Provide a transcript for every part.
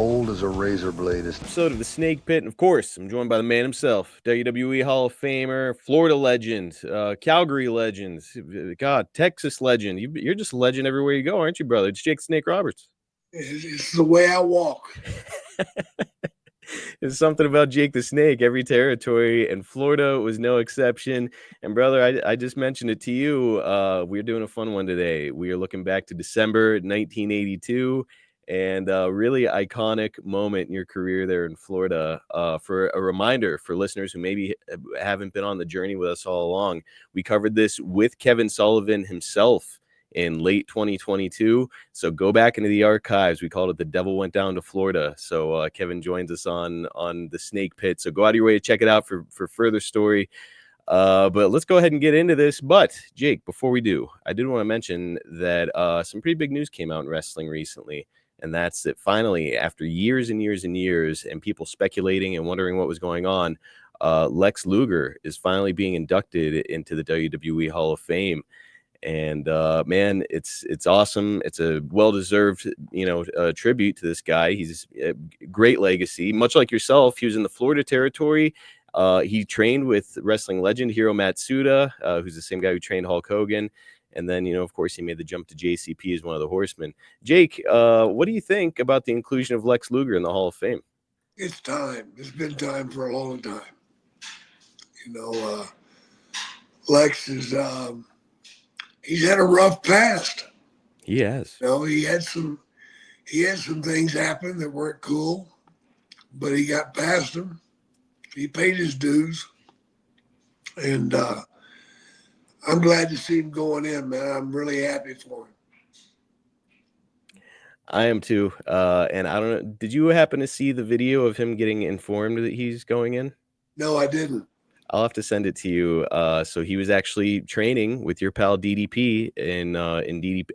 cold as a razor blade. Episode of the Snake Pit, and of course, I'm joined by the man himself, WWE Hall of Famer, Florida legend, Calgary legend, God, Texas legend. You're just a legend everywhere you go, aren't you, brother? It's Jake the Snake Roberts. It's the way I walk. There's something about Jake the Snake, every territory, and Florida was no exception. And brother, I just mentioned it to you. We're doing a fun one today. We are looking back to December 1982. And really iconic moment in your career there in Florida. For a reminder for listeners who maybe haven't been on the journey with us all along, we covered this with Kevin Sullivan himself in late 2022. So go back into the archives. We called it The Devil Went Down to Florida. So Kevin joins us on the Snake Pit. So go out of your way to check it out for further story. But let's go ahead and get into this. But Jake, before we do, I did want to mention that some pretty big news came out in wrestling recently. And that's that finally, after years and years and years, and people speculating and wondering what was going on, Lex Luger is finally being inducted into the WWE Hall of Fame. And man, it's awesome. It's a well-deserved, tribute to this guy. He's a great legacy. Much like yourself, he was in the Florida territory. He trained with wrestling legend Hiro Matsuda, who's the same guy who trained Hulk Hogan. And then, of course, he made the jump to JCP as one of the Horsemen. Jake, what do you think about the inclusion of Lex Luger in the Hall of Fame? It's time. It's been time for a long time. Lex is he's had a rough past. He has. He had some things happen that weren't cool, but he got past them. He paid his dues, and I'm glad to see him going in, man. I'm really happy for him. I am too. And I don't know, did you happen to see the video of him getting informed that he's going in? No, I didn't. I'll have to send it to you. So he was actually training with your pal DDP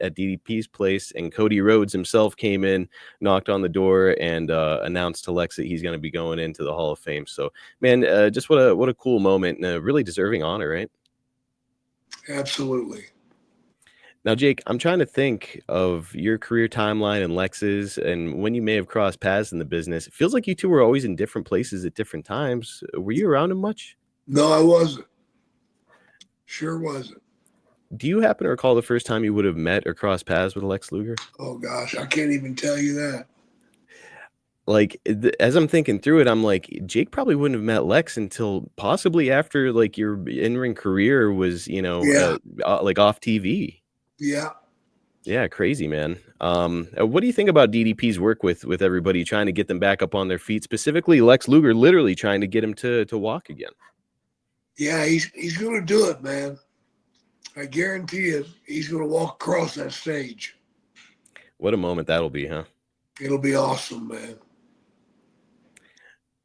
at DDP's place, and Cody Rhodes himself came in, knocked on the door, and announced to Lex that he's going to be going into the Hall of Fame. So, man, just what a cool moment, and a really deserving honor, right? Absolutely. Now, Jake, I'm trying to think of your career timeline and Lex's and when you may have crossed paths in the business. It feels like you two were always in different places at different times. Were you around him much? No, I wasn't. Sure wasn't. Do you happen to recall the first time you would have met or crossed paths with Lex Luger? Oh, gosh, I can't even tell you that. Like, as I'm thinking through it, I'm like, Jake probably wouldn't have met Lex until possibly after, like, your in-ring career was, like off TV. Yeah. Yeah, crazy, man. What do you think about DDP's work with everybody, trying to get them back up on their feet, specifically Lex Luger literally trying to get him to walk again? Yeah, he's going to do it, man. I guarantee you he's going to walk across that stage. What a moment that'll be, huh? It'll be awesome, man.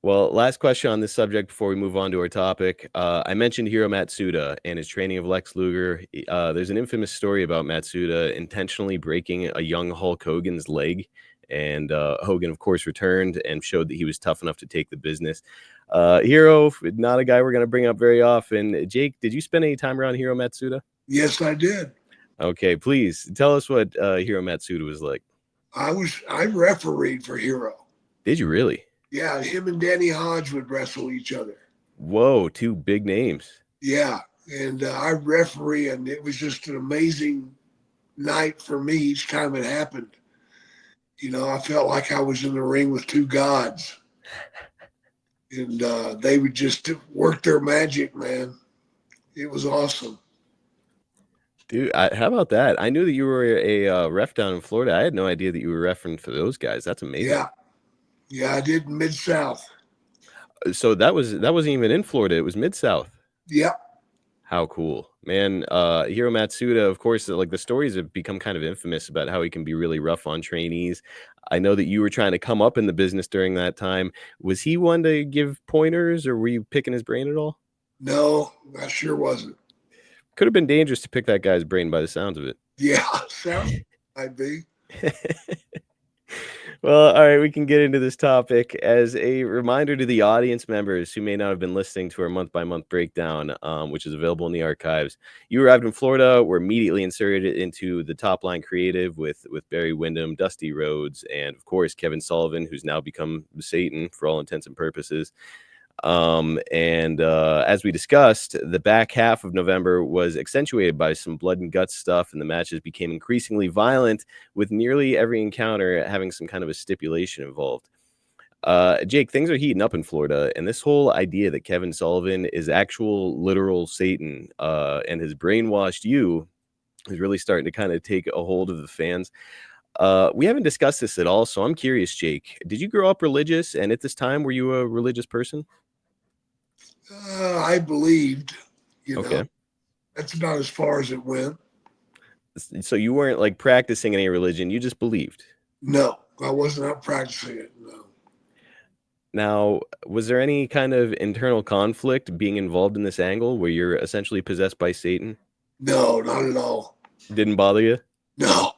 Well, last question on this subject before we move on to our topic. I mentioned Hiro Matsuda and his training of Lex Luger. There's an infamous story about Matsuda intentionally breaking a young Hulk Hogan's leg. And Hogan, of course, returned and showed that he was tough enough to take the business. Hiro, not a guy we're going to bring up very often. Jake, did you spend any time around Hiro Matsuda? Yes, I did. Okay, please tell us what Hiro Matsuda was like. I refereed for Hiro. Did you really? Yeah, him and Danny Hodge would wrestle each other. Whoa, two big names. Yeah, and I referee, and it was just an amazing night for me each time it happened. I felt like I was in the ring with two gods. And they would just work their magic, man. It was awesome. Dude, how about that? I knew that you were a ref down in Florida. I had no idea that you were reffing for those guys. That's amazing. Yeah, I did Mid-South. So that wasn't even in Florida. It was Mid-South. Yeah. How cool, man. Hiro Matsuda, of course, like the stories have become kind of infamous about how he can be really rough on trainees. I know that you were trying to come up in the business during that time. Was he one to give pointers, or were you picking his brain at all? No, I sure wasn't. Could have been dangerous to pick that guy's brain by the sounds of it. Yeah, sounds might be. Well, all right, we can get into this topic. As a reminder to the audience members who may not have been listening to our month-by-month breakdown, which is available in the archives. You arrived in Florida, were immediately inserted into the top line creative with Barry Windham, Dusty Rhodes, and of course Kevin Sullivan, who's now become Satan for all intents and purposes. As we discussed, the back half of November was accentuated by some blood and guts stuff, and the matches became increasingly violent, with nearly every encounter having some kind of a stipulation involved. Jake, things are heating up in Florida, and this whole idea that Kevin Sullivan is actual literal Satan and has brainwashed you is really starting to kind of take a hold of the fans. We haven't discussed this at all, so I'm curious, Jake. Did you grow up religious, and at this time, were you a religious person? I believed, Okay. that's about as far as it went. So you weren't like practicing any religion, you just believed. No, I was not practicing it. No. Now, was there any kind of internal conflict being involved in this angle where you're essentially possessed by Satan? No, not at all. Didn't bother you? No.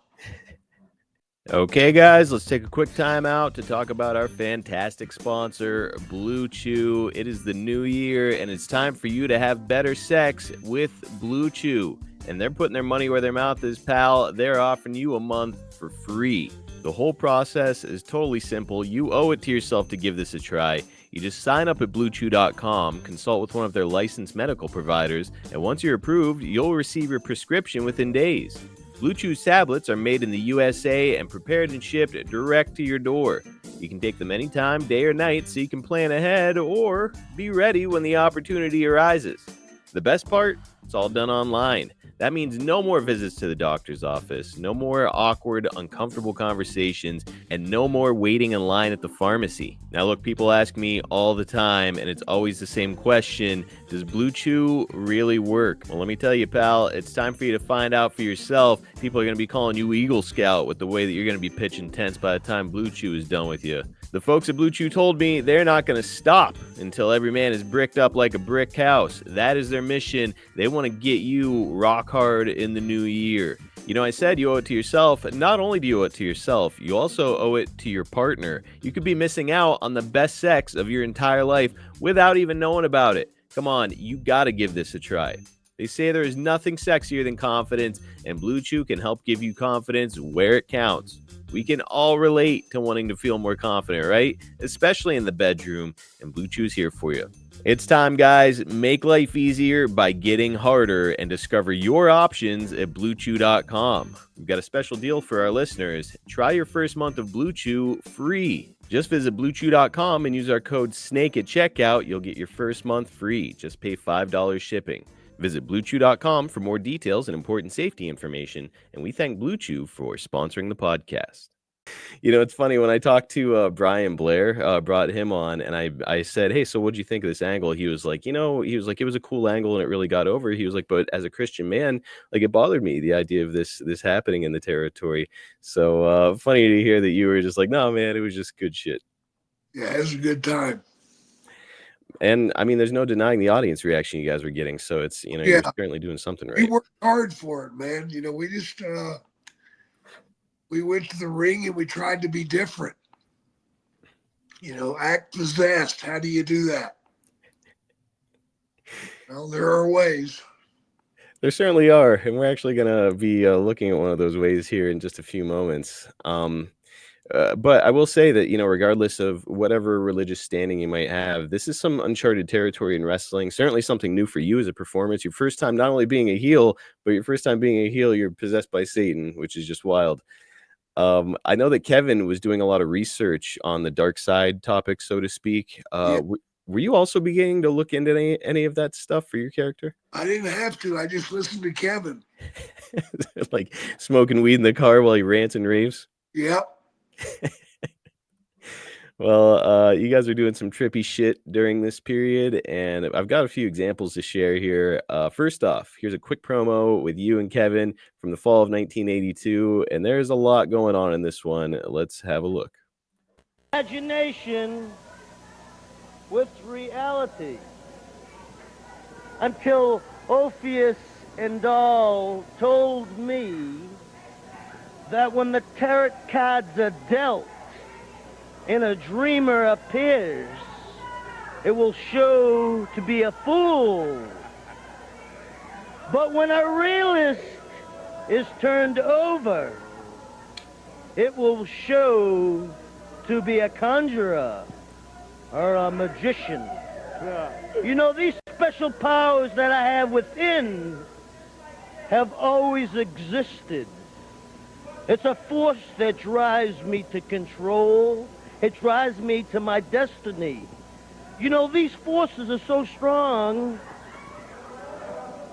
Okay, guys, let's take a quick time out to talk about our fantastic sponsor, Blue Chew. It is the new year, and it's time for you to have better sex with Blue Chew. And they're putting their money where their mouth is, pal. They're offering you a month for free. The whole process is totally simple. You owe it to yourself to give this a try. You just sign up at bluechew.com, consult with one of their licensed medical providers, and once you're approved, you'll receive your prescription within days. Blue Chew's tablets are made in the USA and prepared and shipped direct to your door. You can take them anytime, day or night, so you can plan ahead or be ready when the opportunity arises. The best part? It's all done online. That means no more visits to the doctor's office, no more awkward, uncomfortable conversations, and no more waiting in line at the pharmacy. Now look, people ask me all the time, and it's always the same question: does Blue Chew really work? Well, let me tell you, pal, it's time for you to find out for yourself. People are going to be calling you Eagle Scout with the way that you're going to be pitching tents by the time Blue Chew is done with you. The folks at Blue Chew told me they're not going to stop until every man is bricked up like a brick house. That is their mission. They want to get you rock hard in the new year. You know, I said you owe it to yourself. Not only do you owe it to yourself, you also owe it to your partner. You could be missing out on the best sex of your entire life without even knowing about it. Come on, you got to give this a try. They say there is nothing sexier than confidence, and Blue Chew can help give you confidence where it counts. We can all relate to wanting to feel more confident, right? Especially in the bedroom, and Blue Chew's here for you. It's time, guys. Make life easier by getting harder and discover your options at BlueChew.com. We've got a special deal for our listeners. Try your first month of Blue Chew free. Just visit BlueChew.com and use our code SNAKE at checkout. You'll get your first month free. Just pay $5 shipping. Visit BlueChew.com for more details and important safety information. And we thank Blue Chew for sponsoring the podcast. You know, it's funny when I talked to Brian Blair, brought him on, and I said, hey, so what'd you think of this angle? He was like, it was a cool angle and it really got over. He was like, but as a Christian man, like, it bothered me, the idea of this happening in the territory. So funny to hear that you were just like, no, man, it was just good shit. Yeah, it was a good time. And I mean, there's no denying the audience reaction you guys were getting. So it's, you're certainly doing something right. We worked hard for it, man. We just, we went to the ring and we tried to be different. Act possessed. How do you do that? Well, there are ways. There certainly are. And we're actually going to be looking at one of those ways here in just a few moments. But I will say that, regardless of whatever religious standing you might have, this is some uncharted territory in wrestling. Certainly something new for you as a performance. Your first time not only being a heel, but your first time being a heel, you're possessed by Satan, which is just wild. I know that Kevin was doing a lot of research on the dark side topic, so to speak. Were you also beginning to look into any of that stuff for your character? I didn't have to. I just listened to Kevin. Like smoking weed in the car while he rants and raves? Yep. Well, you guys are doing some trippy shit during this period, and I've got a few examples to share here. First off, here's a quick promo with you and Kevin from the fall of 1982, and there's a lot going on in this one. Let's have a look. Imagination with reality until Orpheus and Doll told me that when the tarot cards are dealt, and a dreamer appears, it will show to be a fool. But when a realist is turned over, it will show to be a conjurer or a magician. You know, these special powers that I have within have always existed. It's a force that drives me to control. It drives me to my destiny. You know, these forces are so strong.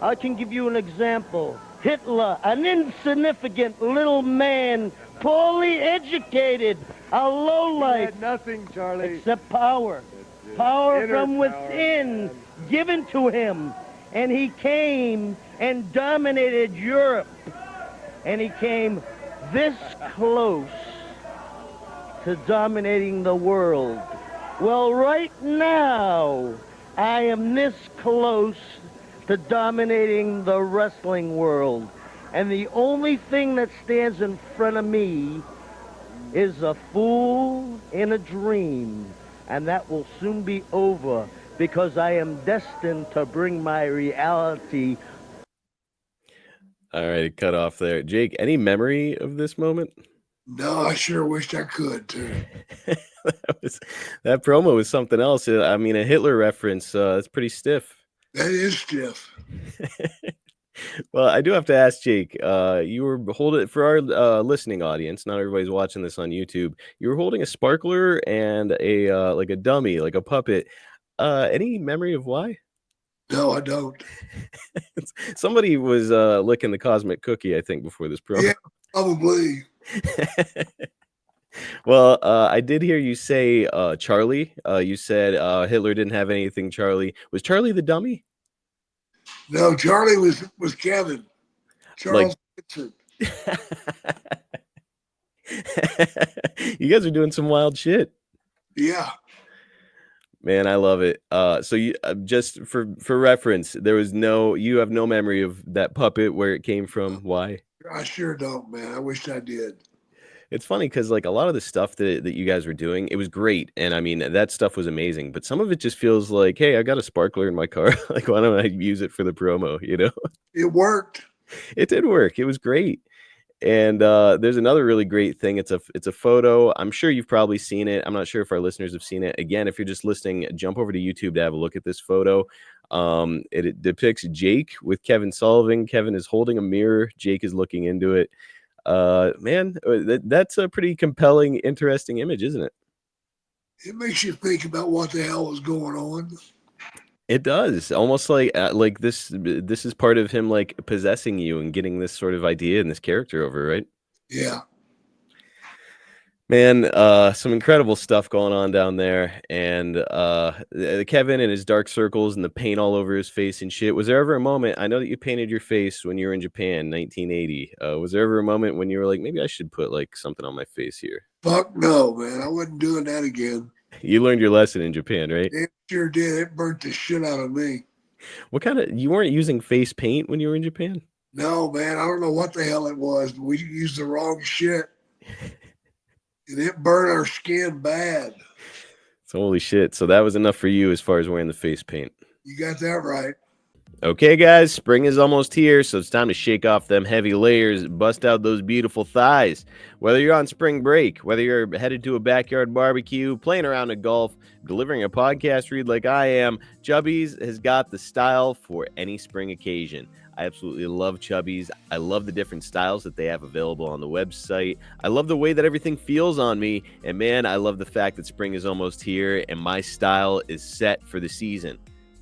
I can give you an example. Hitler, an insignificant little man, poorly educated, a lowlife. Had nothing, Charlie. Except power. Power Inner from power, within, man. given to him. And he came and dominated Europe. And he came this close to dominating the world. Well, right now, I am this close to dominating the wrestling world. And the only thing that stands in front of me is a fool in a dream. And that will soon be over because I am destined to bring my reality. All right, cut off there. Jake, any memory of this moment? No, I sure wished I could too. That promo was something else. I mean, a Hitler reference, that's pretty stiff. That is stiff. Well, I do have to ask, Jake, you were holding, for our listening audience, not everybody's watching this on YouTube, you were holding a sparkler and a like a dummy, like a puppet. Any memory of why? No, I don't. Somebody was licking the cosmic cookie, I think, before this promo. Yeah, probably. Well, I did hear you say Charlie. You said Hitler didn't have anything, Charlie. Was Charlie the dummy? No, Charlie was Kevin. Charles Vincent. You guys are doing some wild shit. Yeah. Man, I love it. So you just for reference, you have no memory of that puppet, where it came from, why? I sure don't, man. I wished I did. It's funny because like a lot of the stuff that you guys were doing, it was great. And I mean, that stuff was amazing. But some of it just feels like, hey, I got a sparkler in my car. Like, why don't I use it for the promo? You know? It worked. It did work. It was great. And there's another really great thing. It's a photo. I'm sure you've probably seen it. I'm not sure if our listeners have seen it. Again, if you're just listening, jump over to YouTube to have a look at this photo. It depicts Jake with Kevin Sullivan. Kevin is holding a mirror. Jake is looking into it. Man, that's a pretty compelling, interesting image, isn't it? It makes you think about what the hell is going on. It does. Almost like this is part of him like possessing you and getting this sort of idea and this character over, right? Yeah. Man, some incredible stuff going on down there. And Kevin and his dark circles and the paint all over his face and shit. Was there ever a moment, I know that you painted your face when you were in Japan, 1980. Was there ever a moment when you were like, maybe I should put like something on my face here? Fuck no, man. I wasn't doing that again. You learned your lesson in Japan, right? It sure did. It burnt the shit out of me. What kind of, you weren't using face paint when you were in Japan? No, man. I don't know what the hell it was, but we used the wrong shit. And it burned our skin bad. So, holy shit. So that was enough for you as far as wearing the face paint. You got that right. Okay, guys, spring is almost here, so it's time to shake off them heavy layers, bust out those beautiful thighs. Whether you're on spring break, whether you're headed to a backyard barbecue, playing around at golf, delivering a podcast read like I am, Chubby's has got the style for any spring occasion. I absolutely love Chubby's. I love the different styles that they have available on the website. I love the way that everything feels on me. And man, I love the fact that spring is almost here and my style is set for the season.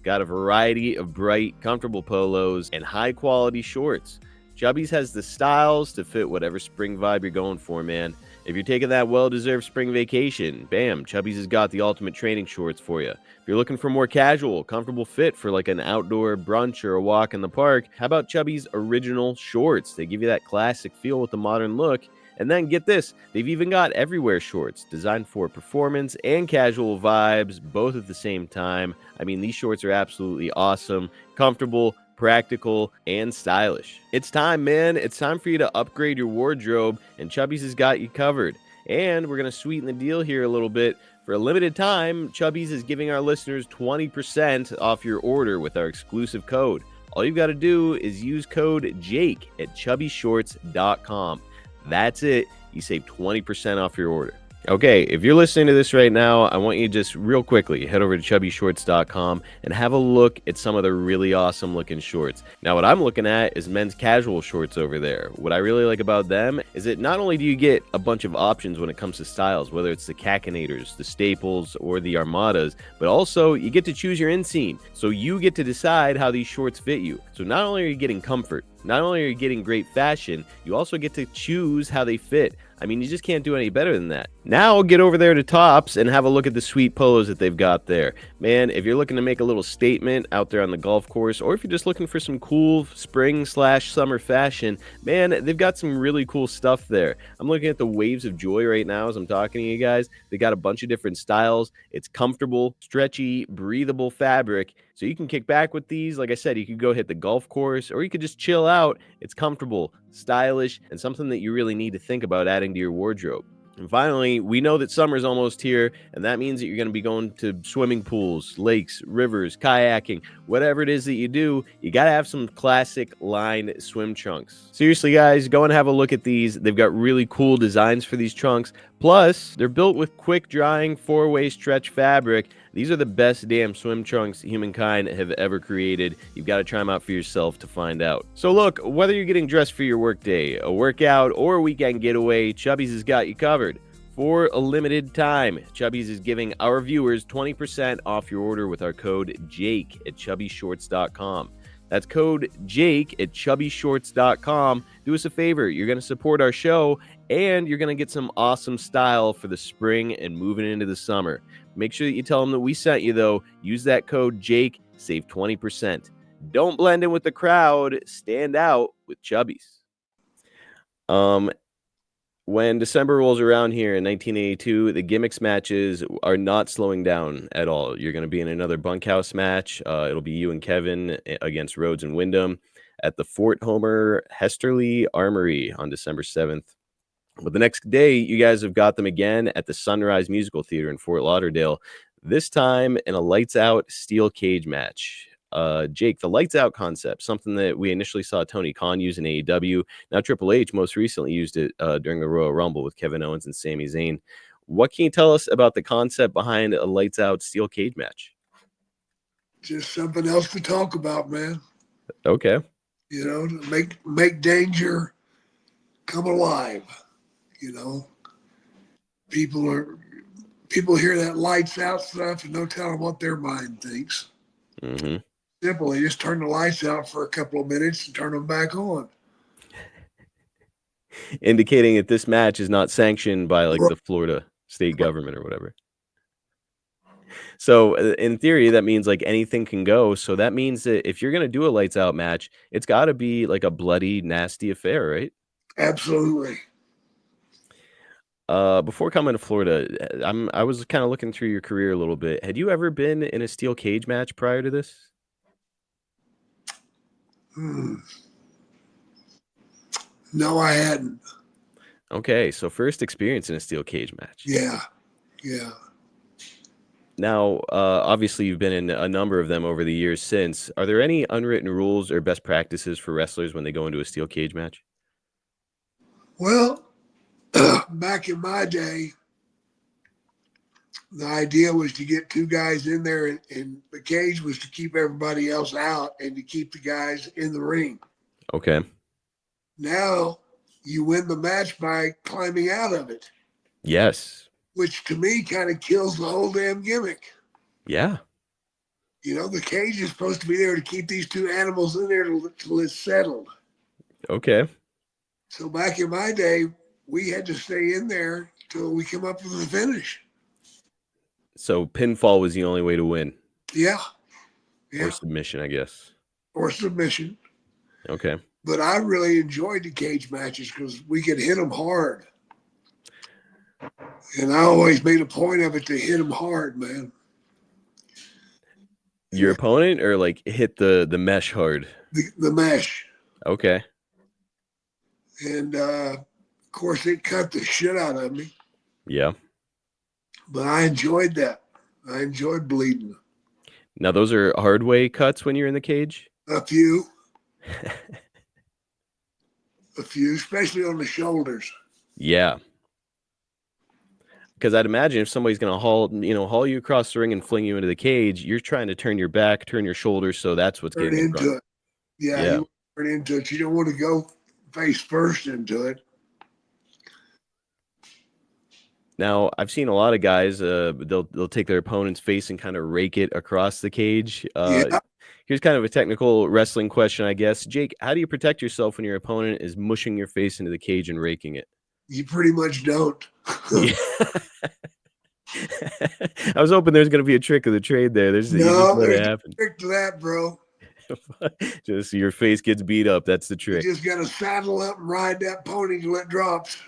Got a variety of bright, comfortable polos and high quality shorts. Chubby's has the styles to fit whatever spring vibe you're going for, man. If you're taking that well-deserved spring vacation, bam, Chubby's has got the ultimate training shorts for you. If you're looking for more casual, comfortable fit for like an outdoor brunch or a walk in the park, how about Chubby's original shorts? They give you that classic feel with the modern look. And then get this, they've even got everywhere shorts designed for performance and casual vibes, both at the same time. I mean, these shorts are absolutely awesome, comfortable, practical, and stylish. It's time, man. It's time for you to upgrade your wardrobe, and Chubby's has got you covered. And we're going to sweeten the deal here a little bit. For a limited time, Chubby's is giving our listeners 20% off your order with our exclusive code. All you've got to do is use code JAKE at chubbyshorts.com. That's it. You save 20% off your order. Okay, if you're listening to this right now, I want you to just real quickly head over to chubbyshorts.com and have a look at some of the really awesome looking shorts. Now, what I'm looking at is men's casual shorts over there. What I really like about them is that not only do you get a bunch of options when it comes to styles, whether it's the Caconators, the Staples, or the Armadas, but also you get to choose your inseam. So you get to decide how these shorts fit you. So not only are you getting comfort, not only are you getting great fashion, you also get to choose how they fit. I mean, you just can't do any better than that. Now get over there to Tops and have a look at the sweet polos that they've got there. Man, if you're looking to make a little statement out there on the golf course, or if you're just looking for some cool spring/summer fashion, man, they've got some really cool stuff there. I'm looking at the Waves of Joy right now as I'm talking to you guys. They got a bunch of different styles. It's comfortable, stretchy, breathable fabric. So you can kick back with these. Like I said, you could go hit the golf course, or you could just chill out. It's comfortable, stylish, and something that you really need to think about adding to your wardrobe. And finally, we know that summer's almost here, and that means that you're going to be going to swimming pools, lakes, rivers, kayaking, whatever it is that you do. You got to have some classic line swim trunks. Seriously, guys, go and have a look at these. They've got really cool designs for these trunks. Plus, they're built with quick drying 4-way stretch fabric. These are the best damn swim trunks humankind have ever created. You've got to try them out for yourself to find out. So look, whether you're getting dressed for your workday, a workout, or a weekend getaway, Chubby's has got you covered. For a limited time, Chubby's is giving our viewers 20% off your order with our code JAKE at chubbyshorts.com. That's code JAKE at chubbyshorts.com. Do us a favor. You're going to support our show, and you're going to get some awesome style for the spring and moving into the summer. Make sure that you tell them that we sent you, though. Use that code JAKE, save 20%. Don't blend in with the crowd. Stand out with Chubby's. When December rolls around here in 1982, the gimmicks matches are not slowing down at all. You're going to be in another bunkhouse match. It'll be you and Kevin against Rhodes and Wyndham at the Fort Homer Hesterly Armory on December 7th. But the next day, you guys have got them again at the Sunrise Musical Theater in Fort Lauderdale, this time in a lights-out steel cage match. Jake, the lights out concept, something that we initially saw Tony Khan use in AEW. Now Triple H most recently used it during the Royal Rumble with Kevin Owens and Sami Zayn. What can you tell us about the concept behind a lights out steel cage match? Just something else to talk about, man. Okay. You know, to make danger come alive. You know, people hear that lights out stuff and no telling what their mind thinks. Mm-hmm. Simple. They just turn the lights out for a couple of minutes and turn them back on. Indicating that this match is not sanctioned by like the Florida state government or whatever. So in theory, that means like anything can go. So that means that if you're going to do a lights out match, it's got to be like a bloody, nasty affair, right? Absolutely. Before coming to Florida, I was kind of looking through your career a little bit. Had you ever been in a steel cage match prior to this? No, I hadn't. Okay, so first experience in a steel cage match. Yeah. Now, obviously, you've been in a number of them over the years since. Are there any unwritten rules or best practices for wrestlers when they go into a steel cage match? Well, back in my day, the idea was to get two guys in there, and the cage was to keep everybody else out and to keep the guys in the ring. Okay. Now you win the match by climbing out of it. Yes. Which to me kind of kills the whole damn gimmick. Yeah. You know, the cage is supposed to be there to keep these two animals in there till it's settled. Okay. So back in my day, we had to stay in there till we come up with the finish. So pinfall was the only way to win. Yeah. Or submission, I guess. Or submission. Okay. But I really enjoyed the cage matches because we could hit them hard. And I always made a point of it to hit them hard, man. Your opponent or like hit the mesh hard? The mesh. Okay. And of course, it cut the shit out of me. Yeah. But I enjoyed that. I enjoyed bleeding. Now those are hard way cuts when you're in the cage. A few, especially on the shoulders. Yeah. Because I'd imagine if somebody's going to haul you across the ring and fling you into the cage, you're trying to turn your back, turn your shoulders, so that's what's Turn getting in into front. it. Yeah, Yeah. you turn into it. You don't want to go face first into it. Now, I've seen a lot of guys, they'll take their opponent's face and kind of rake it across the cage. Yeah, Here's kind of a technical wrestling question, I guess. Jake, how do you protect yourself when your opponent is mushing your face into the cage and raking it? you pretty much don't. Yeah. I was hoping there's going to be a trick of the trade there. You just No, let there's it no happen. trick to that, bro. Just your face gets beat up. That's the You trick. just got to saddle up and ride that pony till it drops.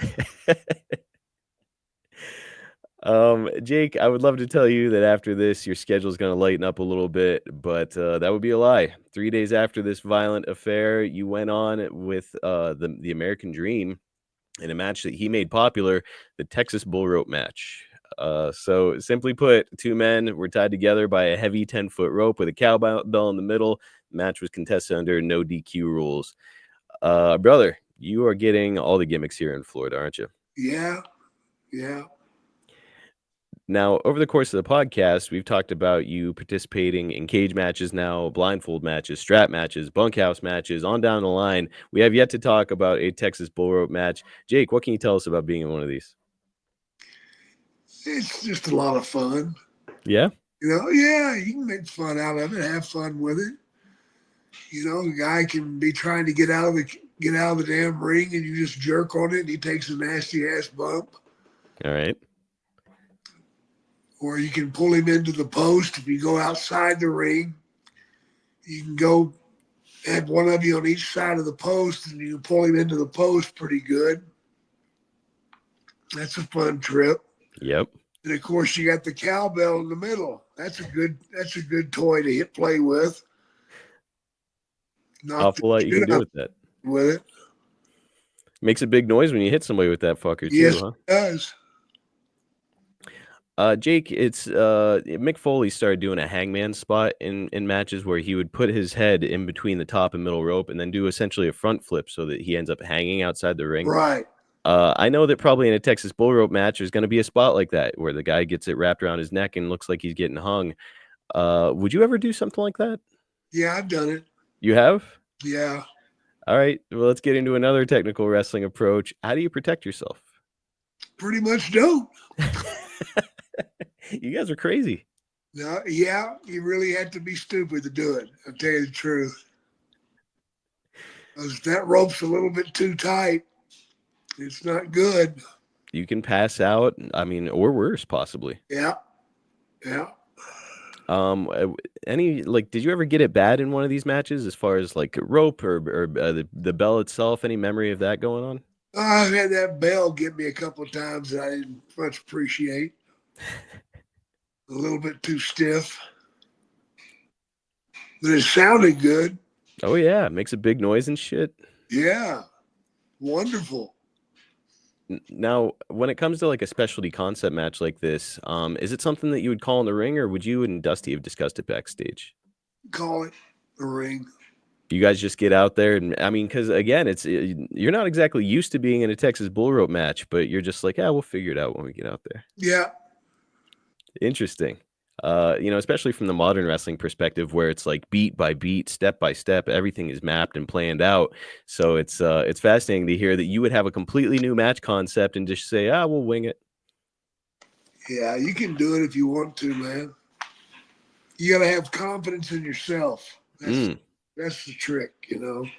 Jake, I would love to tell you that after this, your schedule is going to lighten up a little bit, but that would be a lie. 3 days after this violent affair, you went on with the American Dream in a match that he made popular, the Texas Bull Rope match. So simply put, two men were tied together by a heavy 10-foot rope with a cowbell in the middle. The match was contested under no DQ rules. Brother, you are getting all the gimmicks here in Florida, aren't you? Yeah. Now, over the course of the podcast, we've talked about you participating in cage matches now, blindfold matches, strap matches, bunkhouse matches, on down the line. We have yet to talk about a Texas bull rope match. Jake, what can you tell us about being in one of these? It's just a lot of fun. Yeah? Yeah, you can make fun out of it, have fun with it. The guy can be trying to get out of the damn ring and you just jerk on it and he takes a nasty ass bump. All right. Or you can pull him into the post. If you go outside the ring, you can go have one of you on each side of the post and you can pull him into the post pretty good. That's a fun trip. Yep. And of course you got the cowbell in the middle. That's a good toy to play with. Awful lot you can do with that. With it. Makes a big noise when you hit somebody with that fucker, too, yes, huh? It does. Jake, it's Mick Foley started doing a hangman spot in matches where he would put his head in between the top and middle rope and then do essentially a front flip so that he ends up hanging outside the ring. Right. I know that probably in a Texas bull rope match, there's going to be a spot like that where the guy gets it wrapped around his neck and looks like he's getting hung. Would you ever do something like that? Yeah, I've done it. You have? Yeah. All right. Well, let's get into another technical wrestling approach. How do you protect yourself? Pretty much don't. You guys are crazy. No, yeah, you really have to be stupid to do it. I'll tell you the truth. Because that rope's a little bit too tight. It's not good. You can pass out. I mean, or worse, possibly. Yeah. Did you ever get it bad in one of these matches as far as like rope or the bell itself? Any memory of that going on? I've had that bell get me a couple of times that I didn't much appreciate. A little bit too stiff. But it sounded good. Oh, yeah. It makes a big noise and shit. Yeah. Wonderful. Now, when it comes to like a specialty concept match like this, is it something that you would call in the ring, or would you and Dusty have discussed it backstage? Call it a ring. You guys just get out there, and I mean, because again, you're not exactly used to being in a Texas bull rope match, but you're just like, yeah, we'll figure it out when we get out there. Yeah. Interesting. Especially from the modern wrestling perspective, where it's like beat by beat, step by step, everything is mapped and planned out. So it's fascinating to hear that you would have a completely new match concept and just say, we'll wing it. Yeah, you can do it if you want to, man. You got to have confidence in yourself. That's the trick, It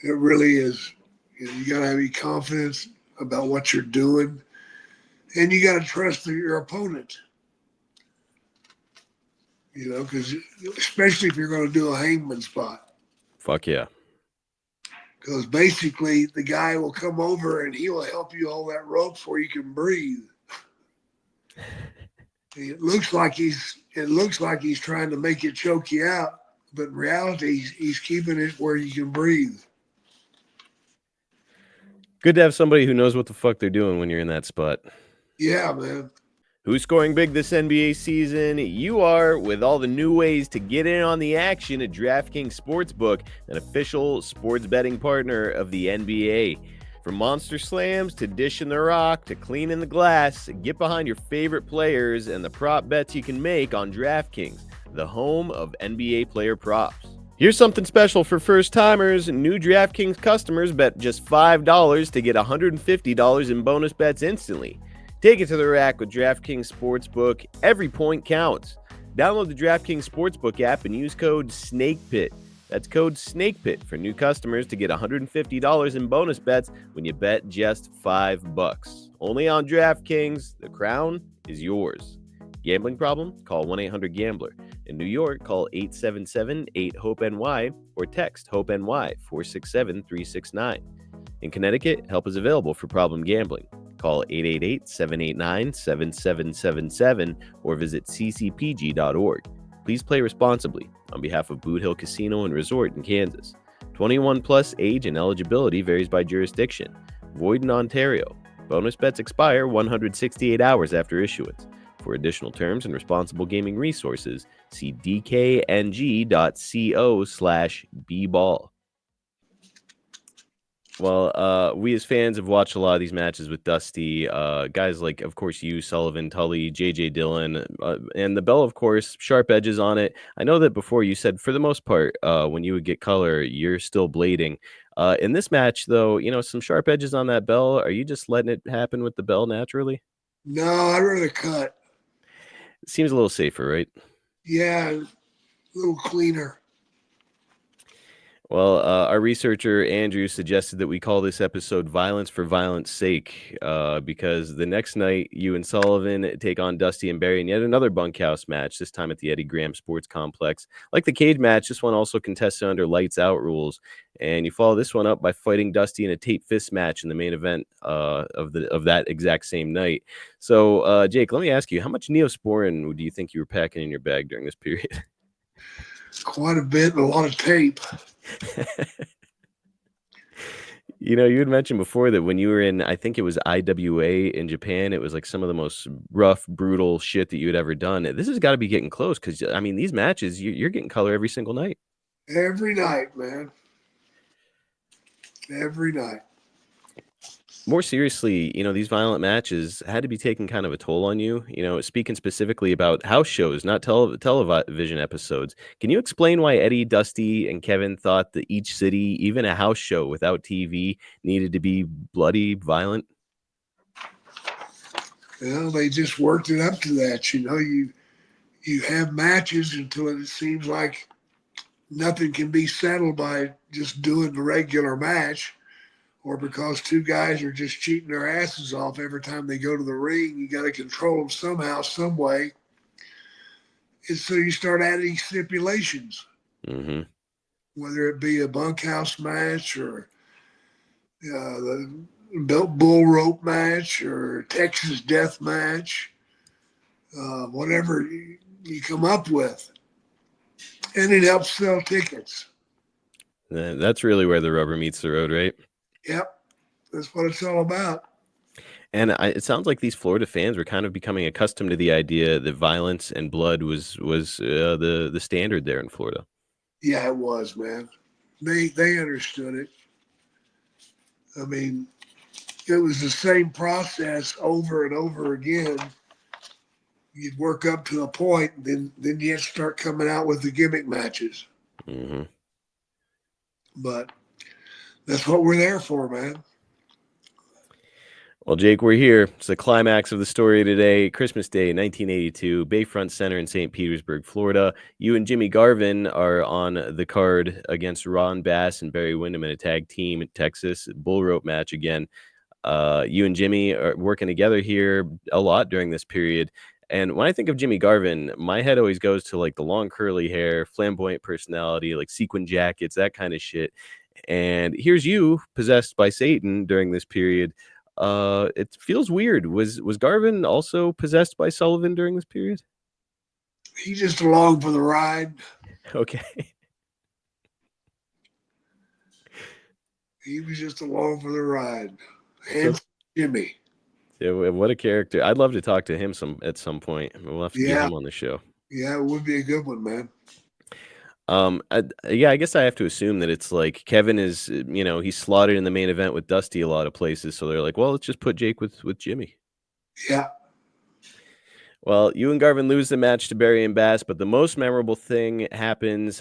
really is. You got to have confidence about what you're doing, and you got to trust your opponent. Because especially if you're going to do a hangman spot. Fuck yeah. Because basically the guy will come over and he will help you hold that rope before you can breathe. It looks like he's trying to make you choke you out, but in reality, he's keeping it where you can breathe. Good to have somebody who knows what the fuck they're doing when you're in that spot. Yeah, man. Who's scoring big this NBA season? You are, with all the new ways to get in on the action at DraftKings Sportsbook, an official sports betting partner of the NBA. From monster slams to dishing the rock to cleaning the glass, get behind your favorite players and the prop bets you can make on DraftKings, the home of NBA player props. Here's something special for first-timers. New DraftKings customers bet just $5 to get $150 in bonus bets instantly. Take it to the rack with DraftKings Sportsbook. Every point counts. Download the DraftKings Sportsbook app and use code SNAKEPIT. That's code SNAKEPIT for new customers to get $150 in bonus bets when you bet just $5. Only on DraftKings. The crown is yours. Gambling problem? Call 1-800-GAMBLER. In New York, call 877-8-HOPE-NY or text HOPE-NY 467-369. In Connecticut, help is available for problem gambling. Call 888-789-7777 or visit ccpg.org. Please play responsibly on behalf of Boot Hill Casino and Resort in Kansas. 21 plus age and eligibility varies by jurisdiction. Void in Ontario. Bonus bets expire 168 hours after issuance. For additional terms and responsible gaming resources, see dkng.co/bball. Well, we as fans have watched a lot of these matches with Dusty. Guys like, of course, you, Sullivan, Tully, J.J. Dillon, and the bell, of course, sharp edges on it. I know that before you said, for the most part, when you would get color, you're still blading. In this match, though, some sharp edges on that bell. Are you just letting it happen with the bell naturally? No, I'd rather cut. It seems a little safer, right? Yeah, a little cleaner. Well, our researcher, Andrew, suggested that we call this episode Violence for Violence Sake, because the next night, you and Sullivan take on Dusty and Barry in yet another bunkhouse match, this time at the Eddie Graham Sports Complex. Like the cage match, this one also contested under lights out rules, and you follow this one up by fighting Dusty in a tape fist match in the main event of that exact same night. So, Jake, let me ask you, how much Neosporin do you think you were packing in your bag during this period? Quite a bit and a lot of tape. You had mentioned before that when you were in, I think it was IWA in Japan, it was like some of the most rough, brutal shit that you had ever done. This has got to be getting close because, I mean, these matches, you're getting color every single night. Every night, man. Every night. More seriously, these violent matches had to be taking kind of a toll on you. Speaking specifically about house shows, not television episodes. Can you explain why Eddie, Dusty, and Kevin thought that each city, even a house show without TV, needed to be bloody, violent? Well, they just worked it up to that. You have matches until it seems like nothing can be settled by just doing the regular match. Or because two guys are just cheating their asses off every time they go to the ring, you got to control them somehow, some way. And so you start adding stipulations, whether it be a bunkhouse match or the bull rope match or Texas death match, whatever you come up with. And it helps sell tickets. That's really where the rubber meets the road, right? Yep, that's what it's all about. And it sounds like these Florida fans were kind of becoming accustomed to the idea that violence and blood was the standard there in Florida. Yeah, it was, man. They understood it. I mean, it was the same process over and over again. You'd work up to a point, then you'd start coming out with the gimmick matches. Mm-hmm. But that's what we're there for, man. Well, Jake, we're here. It's the climax of the story today. Christmas Day, 1982, Bayfront Center in St. Petersburg, Florida. You and Jimmy Garvin are on the card against Ron Bass and Barry Windham in a tag team in Texas bull rope match again. You and Jimmy are working together here a lot during this period. And when I think of Jimmy Garvin, my head always goes to like the long curly hair, flamboyant personality, like sequin jackets, that kind of shit. And here's you possessed by Satan during this period. It feels weird. Was Garvin also possessed by Sullivan during this period? He's just along for the ride. Okay. He was just along for the ride. And Jimmy. Yeah, what a character. I'd love to talk to him at some point. We'll have to get Yeah, him on the show. yeah, it would be a good one, man. Yeah, I guess I have to assume that it's like Kevin is, he's slotted in the main event with Dusty a lot of places, so they're like, well, let's just put Jake with Jimmy. Yeah. Well, you and Garvin lose the match to Barry and Bass, but the most memorable thing happens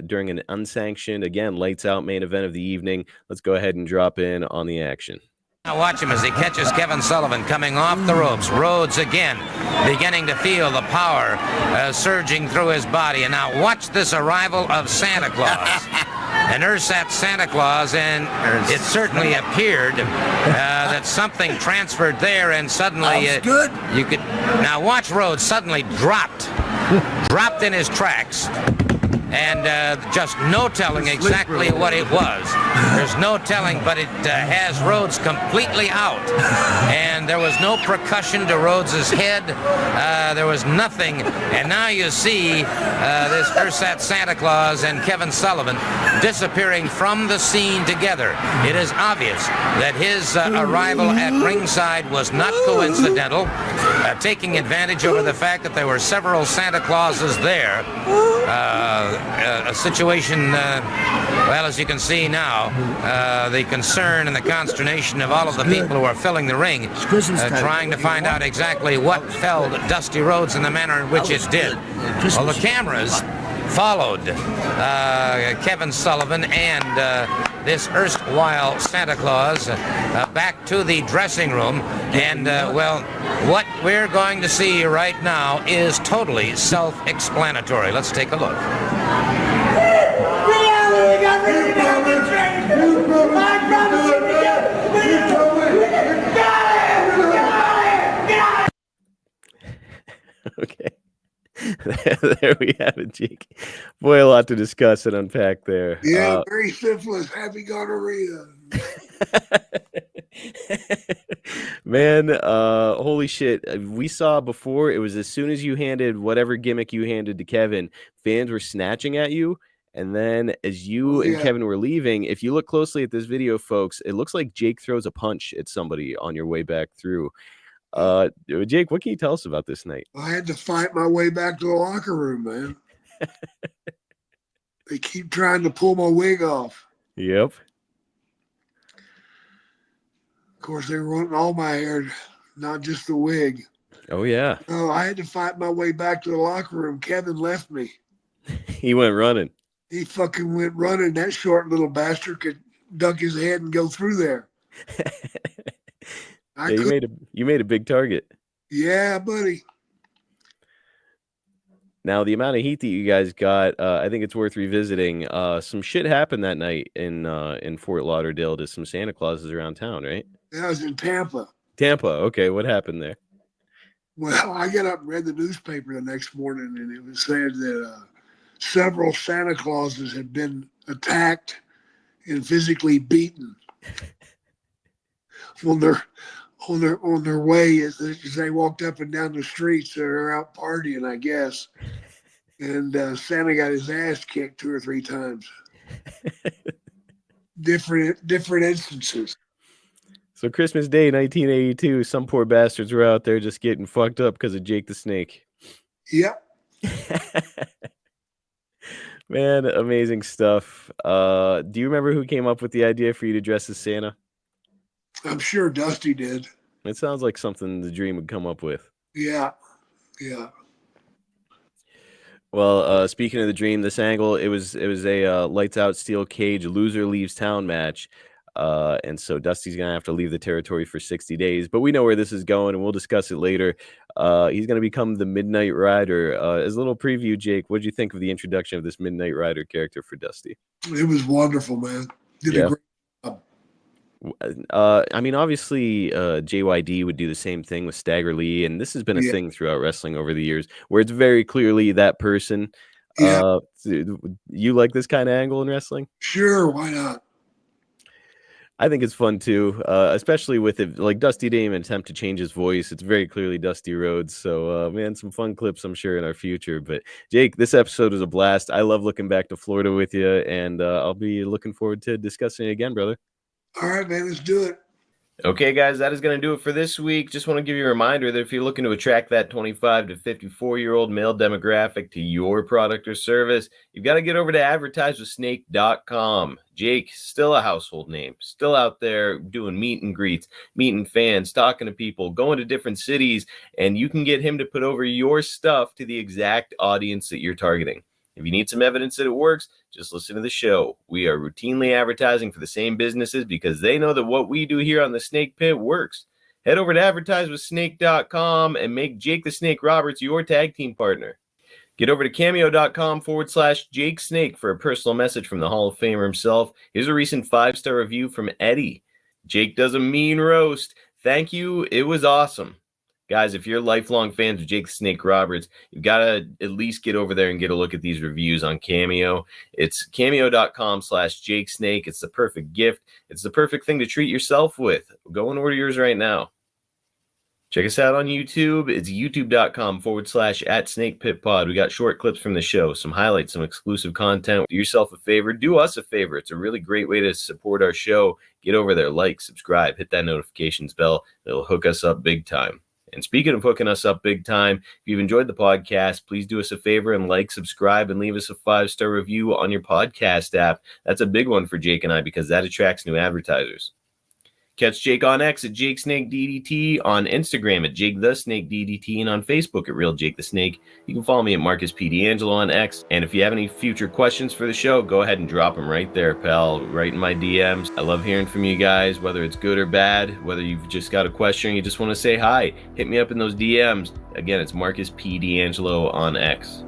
during an unsanctioned, again, lights out main event of the evening. Let's go ahead and drop in on the action. Now watch him as he catches Kevin Sullivan coming off the ropes. Rhodes again beginning to feel the power surging through his body. And now watch this arrival of Santa Claus. And there's that Santa Claus, and it certainly appeared that something transferred there, and suddenly you could now watch Rhodes suddenly dropped in his tracks. And just no telling exactly what it was. There's no telling, but it has Rhodes completely out. And there was no percussion to Rhodes's head. There was nothing. And now you see this Ursat Santa Claus and Kevin Sullivan disappearing from the scene together. It is obvious that his arrival at ringside was not coincidental, taking advantage over the fact that there were several Santa Clauses there. A situation, well, as you can see now, the concern and the consternation of all of the people who are filling the ring, trying to find out exactly what felled Dusty Rhodes in the manner in which it did. Well, the cameras followed Kevin Sullivan and this erstwhile Santa Claus back to the dressing room, and well, what we're going to see right now is totally self-explanatory. Let's take a look. Okay. There we have it, Jake. Boy, a lot to discuss and unpack there. Yeah, very syphilis, happy gonorrhea. Man, holy shit. We saw before, it was as soon as you handed whatever gimmick you handed to Kevin, fans were snatching at you. And then as you and Kevin were leaving, if you look closely at this video, folks, it looks like Jake throws a punch at somebody on your way back through. Jake, what can you tell us about this night? I had to fight my way back to the locker room, man. They keep trying to pull my wig off. Yep. Of course, they were wanting all my hair, not just the wig. Oh, yeah. Oh, I had to fight my way back to the locker room. Kevin left me. He went running. He fucking went running. That short little bastard could duck his head and go through there. Yeah, you made a big target. Yeah, buddy. Now, the amount of heat that you guys got, I think it's worth revisiting. Some shit happened that night in Fort Lauderdale to some Santa Clauses around town, right? That was in Tampa. Tampa. Okay, what happened there? Well, I got up and read the newspaper the next morning, and it was said that several Santa Clauses had been attacked and physically beaten on their way as they walked up and down the streets. They were out partying, I guess, and Santa got his ass kicked 2 or 3 times. Different instances. So Christmas Day, 1982, some poor bastards were out there just getting fucked up because of Jake the Snake. Yep. Man, amazing stuff. Do you remember who came up with the idea for you to dress as Santa? I'm sure Dusty did. It sounds like something the Dream would come up with. Yeah. Yeah. Well, speaking of the Dream, this angle, it was a lights out steel cage loser leaves town match. And so Dusty's going to have to leave the territory for 60 days. But we know where this is going, and we'll discuss it later. He's going to become the Midnight Rider. As a little preview, Jake, what did you think of the introduction of this Midnight Rider character for Dusty? It was wonderful, man. Did a great job. I mean, obviously, JYD would do the same thing with Stagger Lee, and this has been a thing throughout wrestling over the years, where it's very clearly that person. Yeah. You like this kind of angle in wrestling? Sure, why not? I think it's fun too, especially with it. Like Dusty didn't even attempt to change his voice. It's very clearly Dusty Rhodes. So, man, some fun clips, I'm sure, in our future. But Jake, this episode was a blast. I love looking back to Florida with you, and I'll be looking forward to discussing it again, brother. All right, man, let's do it. Okay, guys, that is going to do it for this week. Just want to give you a reminder that if you're looking to attract that 25 to 54-year-old male demographic to your product or service, you've got to get over to advertisewithsnake.com. Jake, still a household name, still out there doing meet and greets, meeting fans, talking to people, going to different cities, and you can get him to put over your stuff to the exact audience that you're targeting. If you need some evidence that it works, just listen to the show. We are routinely advertising for the same businesses because they know that what we do here on the Snake Pit works. Head over to advertisewithsnake.com and make Jake the Snake Roberts your tag team partner. Get over to cameo.com/Jake Snake for a personal message from the Hall of Famer himself. Here's a recent 5-star review from Eddie. Jake does a mean roast. Thank you. It was awesome. Guys, if you're lifelong fans of Jake the Snake Roberts, you've got to at least get over there and get a look at these reviews on Cameo. It's cameo.com/Jake Snake. It's the perfect gift. It's the perfect thing to treat yourself with. Go and order yours right now. Check us out on YouTube. It's youtube.com/@SnakePitPod. We got short clips from the show, some highlights, some exclusive content. Do yourself a favor. Do us a favor. It's a really great way to support our show. Get over there, like, subscribe, hit that notifications bell. It'll hook us up big time. And speaking of hooking us up big time, if you've enjoyed the podcast, please do us a favor and like, subscribe, and leave us a 5-star review on your podcast app. That's a big one for Jake and I because that attracts new advertisers. Catch Jake on X at Jake Snake DDT, on Instagram at Jake the Snake DDT, and on Facebook at Real Jake the Snake. You can follow me at Marcus P. D'Angelo on X. And if you have any future questions for the show, go ahead and drop them right there, pal. Right in my DMs. I love hearing from you guys, whether it's good or bad, whether you've just got a question or you just want to say hi. Hit me up in those DMs. Again, it's Marcus P. D'Angelo on X.